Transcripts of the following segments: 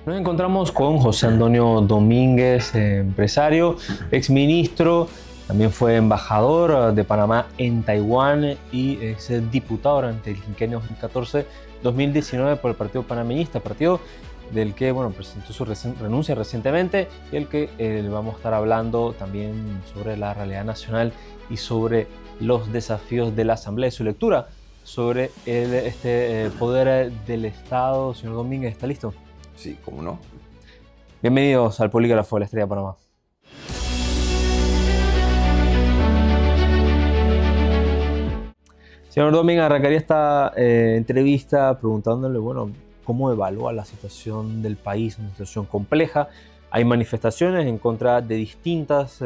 Nos encontramos con José Antonio Domínguez, empresario, exministro, también fue embajador de Panamá en Taiwán y es diputado durante el quinquenio 2014-2019 por el Partido Panameñista, partido del que presentó su renuncia recientemente y el que vamos a estar hablando también sobre la realidad nacional y sobre los desafíos de la Asamblea y su lectura sobre este poder del Estado. Señor Domínguez, ¿está listo? Sí, cómo no. Bienvenidos al Polígrafo de la Estrella de Panamá. Señor Domínguez, arrancaría esta entrevista preguntándole, cómo evalúa la situación del país, una situación compleja. Hay manifestaciones en contra de distintos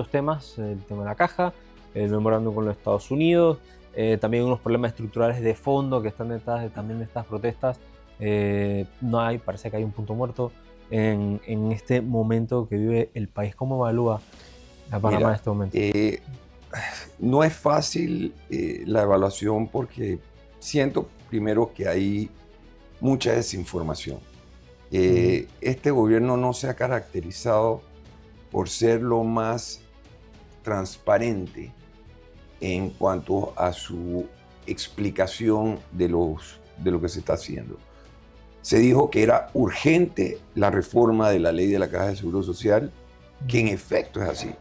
temas, el tema de la caja, el memorándum con los Estados Unidos, también unos problemas estructurales de fondo que están detrás también de estas protestas. Parece que hay un punto muerto en este momento que vive el país. ¿Cómo evalúa a Panamá en este momento? No es fácil la evaluación porque siento primero que hay mucha desinformación. Este gobierno no se ha caracterizado por ser lo más transparente en cuanto a su explicación de lo que se está haciendo. Se dijo que era urgente la reforma de la ley de la Caja de Seguro Social, que en efecto es así.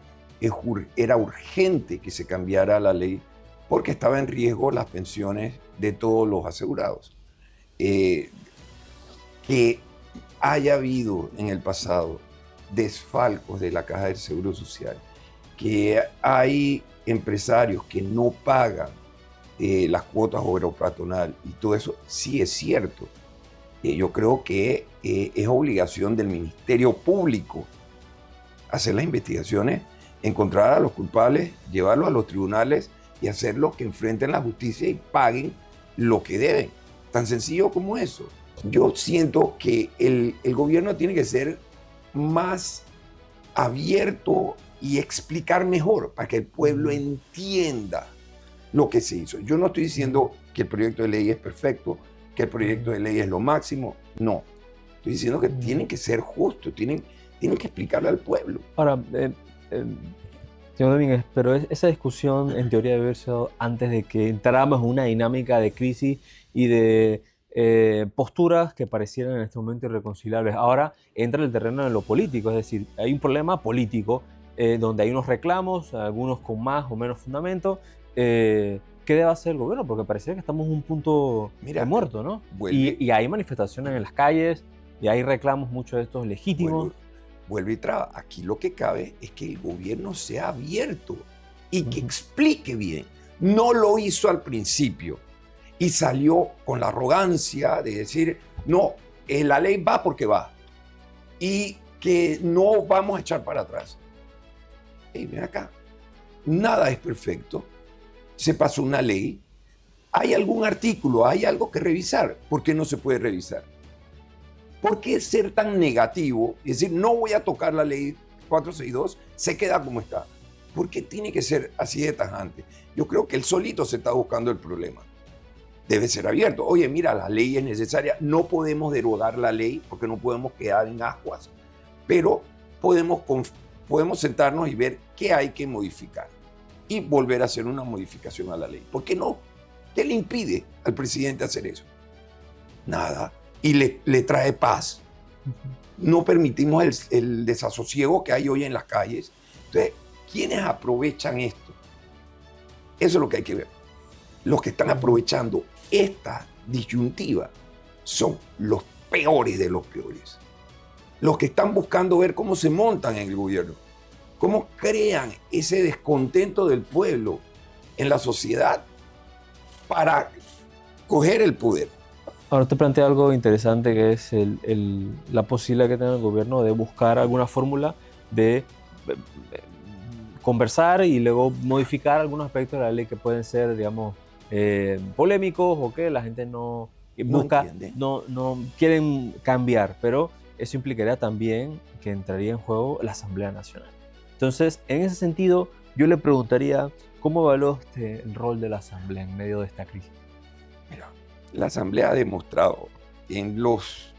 Era urgente que se cambiara la ley porque estaba en riesgo las pensiones de todos los asegurados. Que haya habido en el pasado desfalcos de la Caja del Seguro Social, que hay empresarios que no pagan las cuotas obrero patronal y todo eso, sí es cierto. Yo creo que es obligación del Ministerio Público hacer las investigaciones, encontrar a los culpables, llevarlos a los tribunales y hacerlos que enfrenten la justicia y paguen lo que deben. Tan sencillo como eso. Yo siento que el gobierno tiene que ser más abierto y explicar mejor para que el pueblo entienda lo que se hizo. Yo no estoy diciendo que el proyecto de ley es perfecto, que el proyecto de ley es lo máximo. No. Estoy diciendo que tienen que ser justos, tienen que explicarle al pueblo. Ahora, señor Domínguez, pero esa discusión en teoría debe haber sido antes de que entráramos en una dinámica de crisis y de posturas que parecieran en este momento irreconciliables. Ahora entra el terreno de lo político, es decir, hay un problema político donde hay unos reclamos, algunos con más o menos fundamento. ¿Qué debe hacer el gobierno? Porque parece que estamos en un punto muerto, ¿no? Y hay manifestaciones en las calles y hay reclamos, muchos de estos legítimos. Vuelve y traba. Aquí lo que cabe es que el gobierno sea abierto y que explique bien. No lo hizo al principio y salió con la arrogancia de decir, no, la ley va porque va y que no vamos a echar para atrás. Hey, ven acá, nada es perfecto. Se pasó una ley, hay algún artículo, hay algo que revisar. ¿Por qué no se puede revisar? ¿Por qué ser tan negativo y decir, no voy a tocar la ley 462, se queda como está? ¿Por qué tiene que ser así de tajante? Yo creo que él solito se está buscando el problema. Debe ser abierto. Oye, mira, la ley es necesaria. No podemos derogar la ley porque no podemos quedar en ascuas, pero podemos sentarnos y ver qué hay que modificar y volver a hacer una modificación a la ley. ¿Por qué no? ¿Qué le impide al presidente hacer eso? Nada. Y le trae paz. No permitimos el desasosiego que hay hoy en las calles. Entonces, ¿quiénes aprovechan esto? Eso es lo que hay que ver. Los que están aprovechando esta disyuntiva son los peores de los peores. Los que están buscando ver cómo se montan en el gobierno, cómo crean ese descontento del pueblo en la sociedad para coger el poder. Ahora te plantea algo interesante que es la posibilidad que tiene el gobierno de buscar alguna fórmula de conversar y luego modificar algunos aspectos de la ley que pueden ser, digamos, polémicos o que la gente no quieren cambiar, pero eso implicaría también que entraría en juego la Asamblea Nacional. Entonces, en ese sentido, yo le preguntaría, ¿cómo evalúa usted el rol de la Asamblea en medio de esta crisis? Mira, la Asamblea ha demostrado en los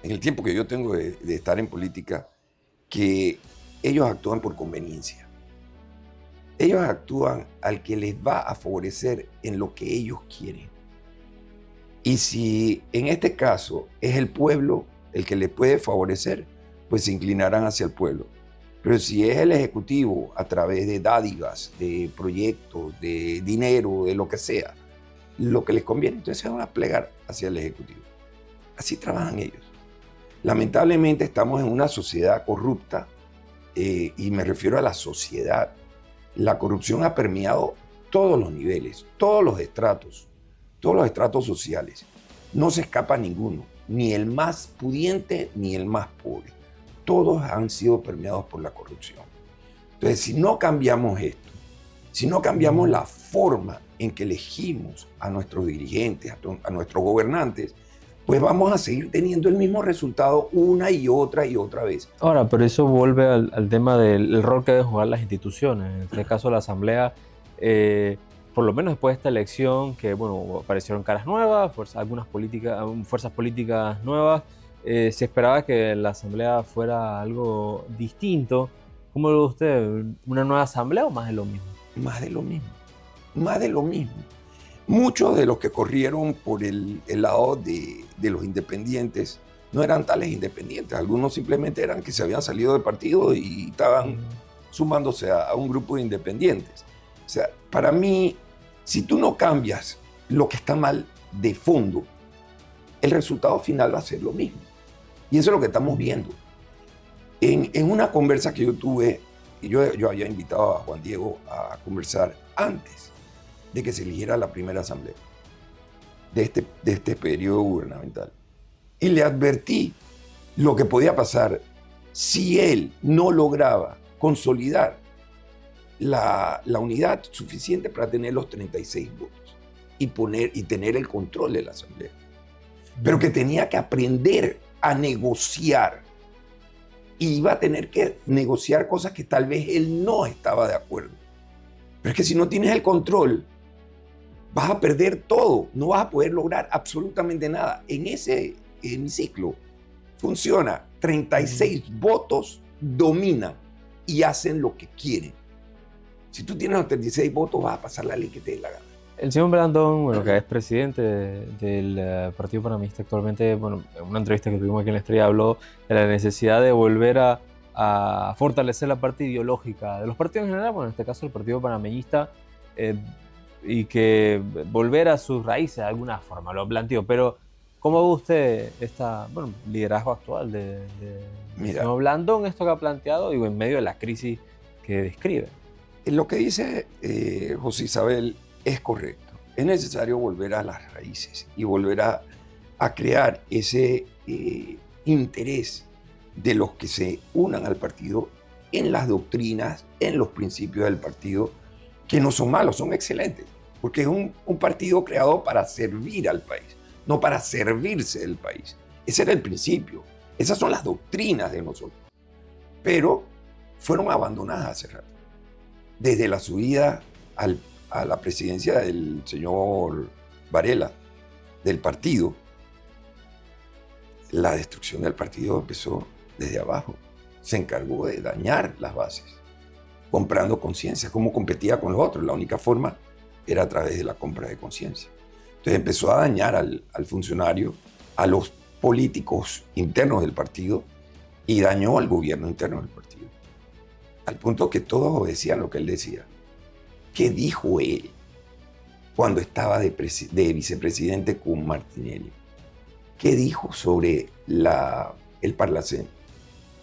en el tiempo que yo tengo de estar en política, que ellos actúan por conveniencia. Ellos actúan al que les va a favorecer en lo que ellos quieren. Y si en este caso es el pueblo el que les puede favorecer, pues se inclinarán hacia el pueblo. Pero si es el Ejecutivo a través de dádivas, de proyectos, de dinero, de lo que sea, lo que les conviene, entonces se van a plegar hacia el Ejecutivo. Así trabajan ellos. Lamentablemente estamos en una sociedad corrupta, y me refiero a la sociedad. La corrupción ha permeado todos los niveles, todos los estratos sociales. No se escapa ninguno, ni el más pudiente ni el más pobre. Todos han sido permeados por la corrupción. Entonces, si no cambiamos esto, si no cambiamos la forma en que elegimos a nuestros dirigentes, a nuestros gobernantes, pues vamos a seguir teniendo el mismo resultado una y otra vez. Ahora, pero eso vuelve al tema del rol que deben jugar las instituciones. En este caso, la Asamblea, por lo menos después de esta elección, que bueno, aparecieron caras nuevas, algunas fuerzas políticas nuevas, se esperaba que la Asamblea fuera algo distinto. ¿Cómo lo ve usted? ¿Una nueva Asamblea o más de lo mismo? Más de lo mismo, más de lo mismo. Muchos de los que corrieron por el lado de los independientes no eran tales independientes. Algunos simplemente eran que se habían salido del partido y estaban sumándose a un grupo de independientes. O sea, para mí, si tú no cambias lo que está mal de fondo, el resultado final va a ser lo mismo. Y eso es lo que estamos viendo. En una conversa que yo tuve, y yo había invitado a Juan Diego a conversar antes de que se eligiera la primera asamblea de este periodo gubernamental. Y le advertí lo que podía pasar si él no lograba consolidar la unidad suficiente para tener los 36 votos y tener el control de la asamblea. Pero que tenía que aprender a negociar. Y iba a tener que negociar cosas que tal vez él no estaba de acuerdo. Pero es que si no tienes el control, vas a perder todo, no vas a poder lograr absolutamente nada. En ese hemiciclo funciona, 36 votos dominan y hacen lo que quieren. Si tú tienes los 36 votos, vas a pasar la ley que te dé la gana. El señor Blandón, bueno, que es presidente del Partido Panameñista actualmente, bueno, en una entrevista que tuvimos aquí en La Estrella, habló de la necesidad de volver a fortalecer la parte ideológica de los partidos en general, bueno, en este caso el Partido Panameñista, y que volver a sus raíces de alguna forma, lo planteó. Pero, ¿cómo ve usted liderazgo actual del señor Blandón, esto que ha planteado, digo, en medio de la crisis que describe? Lo que dice José Isabel es correcto. Es necesario volver a las raíces y volver a crear ese interés de los que se unan al partido en las doctrinas, en los principios del partido, que no son malos, son excelentes, porque es un partido creado para servir al país, no para servirse del país. Ese era el principio, esas son las doctrinas de nosotros, pero fueron abandonadas hace rato. Desde la subida a la presidencia del señor Varela, del partido, la destrucción del partido empezó desde abajo. Se encargó de dañar las bases, comprando conciencia. ¿Cómo competía con los otros? La única forma era a través de la compra de conciencia. Entonces empezó a dañar al funcionario, a los políticos internos del partido, y dañó al gobierno interno del partido. Al punto que todos obedecían lo que él decía. ¿Qué dijo él cuando estaba de vicepresidente con Martinelli? ¿Qué dijo sobre el Parlacén?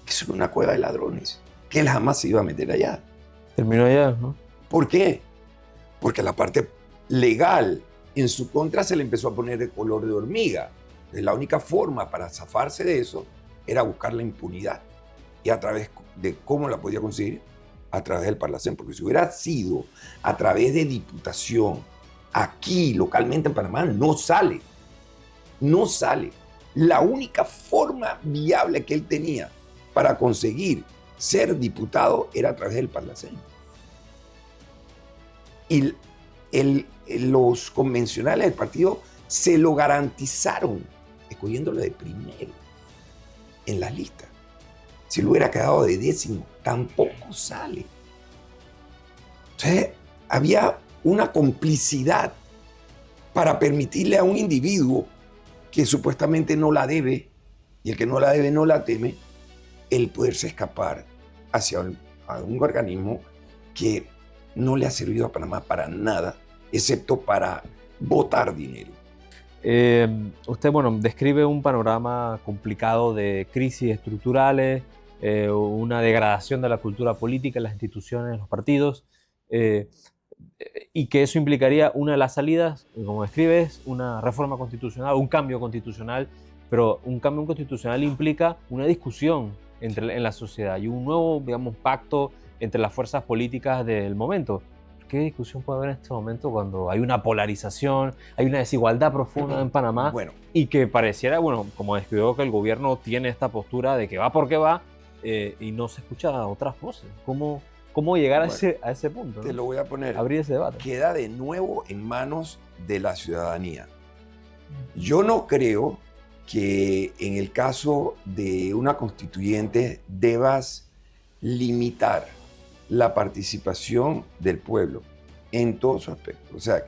Que eso era una cueva de ladrones, que él jamás se iba a meter allá. Terminó allá, ¿no? ¿Por qué? Porque la parte legal en su contra se le empezó a poner de color de hormiga. Entonces, la única forma para zafarse de eso era buscar la impunidad. Y a través de cómo la podía conseguir, a través del Parlacén. Porque si hubiera sido a través de diputación, aquí localmente en Panamá, no sale. No sale. La única forma viable que él tenía para conseguir ser diputado era a través del Parlacén. Y los convencionales del partido se lo garantizaron, escogiéndolo de primero. en la lista. Si lo hubiera quedado de 10º, tampoco sale. Entonces, había una complicidad para permitirle a un individuo que supuestamente no la debe, y el que no la debe no la teme, el poderse escapar hacia a un organismo que no le ha servido a Panamá para nada, excepto para botar dinero. Usted, describe un panorama complicado de crisis estructurales, una degradación de la cultura política, las instituciones, los partidos, y que eso implicaría una de las salidas, como describes, una reforma constitucional, un cambio constitucional, pero un cambio constitucional implica una discusión en la sociedad y un nuevo, pacto entre las fuerzas políticas del momento. ¿Qué discusión puede haber en este momento cuando hay una polarización, hay una desigualdad profunda en Panamá? Y que pareciera, como describió, que el gobierno tiene esta postura de que va porque va y no se escucha otras voces? ¿Cómo llegar a ese punto? Te lo voy a poner. Abrir ese debate. Queda de nuevo en manos de la ciudadanía. Yo no creo que en el caso de una constituyente debas limitar la participación del pueblo en todos sus aspectos. O sea,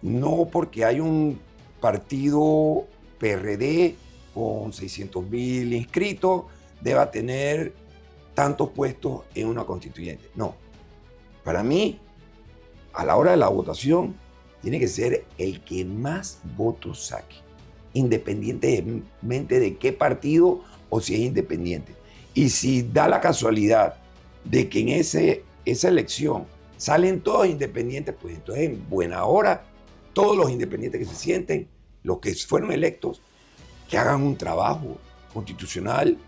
no porque hay un partido PRD con 600,000 inscritos deba tener tantos puestos en una constituyente. No. Para mí, a la hora de la votación, tiene que ser el que más votos saque, independientemente de qué partido o si es independiente. Y si da la casualidad de que en esa elección salen todos independientes, pues entonces en buena hora, todos los independientes que se sienten, los que fueron electos, que hagan un trabajo constitucional,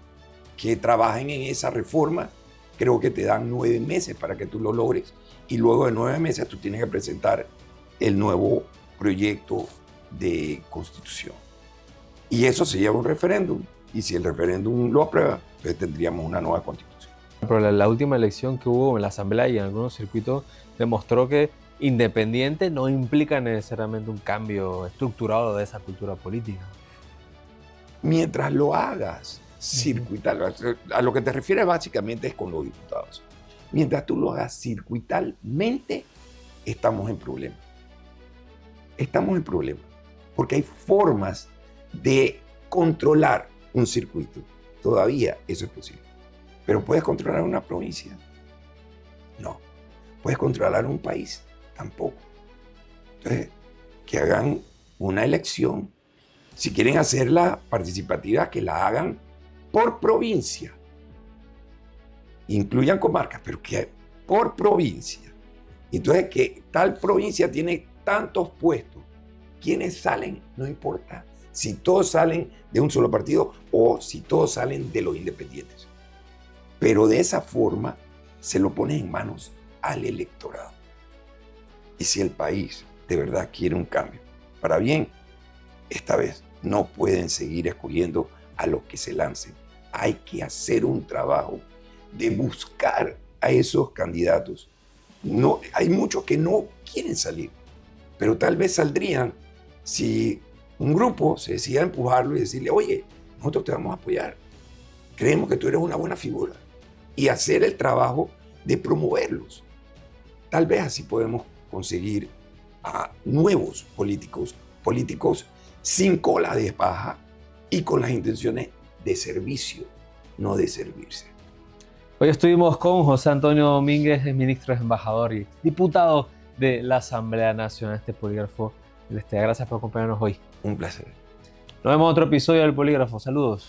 que trabajen en esa reforma. Creo que te dan 9 meses para que tú lo logres, y luego de 9 meses tú tienes que presentar el nuevo proyecto de constitución. Y eso se lleva a un referéndum, y si el referéndum lo aprueba, entonces tendríamos una nueva constitución. Pero la última elección que hubo en la Asamblea y en algunos circuitos demostró que independiente no implica necesariamente un cambio estructurado de esa cultura política. Mientras lo hagas circuital, a lo que te refieres básicamente es con los diputados. Mientras tú lo hagas circuitalmente, estamos en problema. Estamos en problema, porque hay formas de controlar un circuito. Todavía eso es posible. ¿Pero puedes controlar una provincia? No. ¿Puedes controlar un país? Tampoco. Entonces, que hagan una elección. Si quieren hacerla participativa, que la hagan por provincia. Incluyan comarcas, pero que por provincia. Entonces, que tal provincia tiene tantos puestos. ¿Quiénes salen? No importa. Si todos salen de un solo partido o si todos salen de los independientes. Pero de esa forma se lo pone en manos al electorado. Y si el país de verdad quiere un cambio para bien, esta vez no pueden seguir escogiendo a los que se lancen. Hay que hacer un trabajo de buscar a esos candidatos. No, hay muchos que no quieren salir, pero tal vez saldrían si un grupo se decida empujarlo y decirle: oye, nosotros te vamos a apoyar. Creemos que tú eres una buena figura. Y hacer el trabajo de promoverlos. Tal vez así podemos conseguir a nuevos políticos sin cola de paja y con las intenciones de servicio, no de servirse. Hoy estuvimos con José Antonio Domínguez, ministro, embajador y diputado de la Asamblea Nacional. Este polígrafo. Gracias por acompañarnos hoy. Un placer. Nos vemos en otro episodio del Polígrafo. Saludos.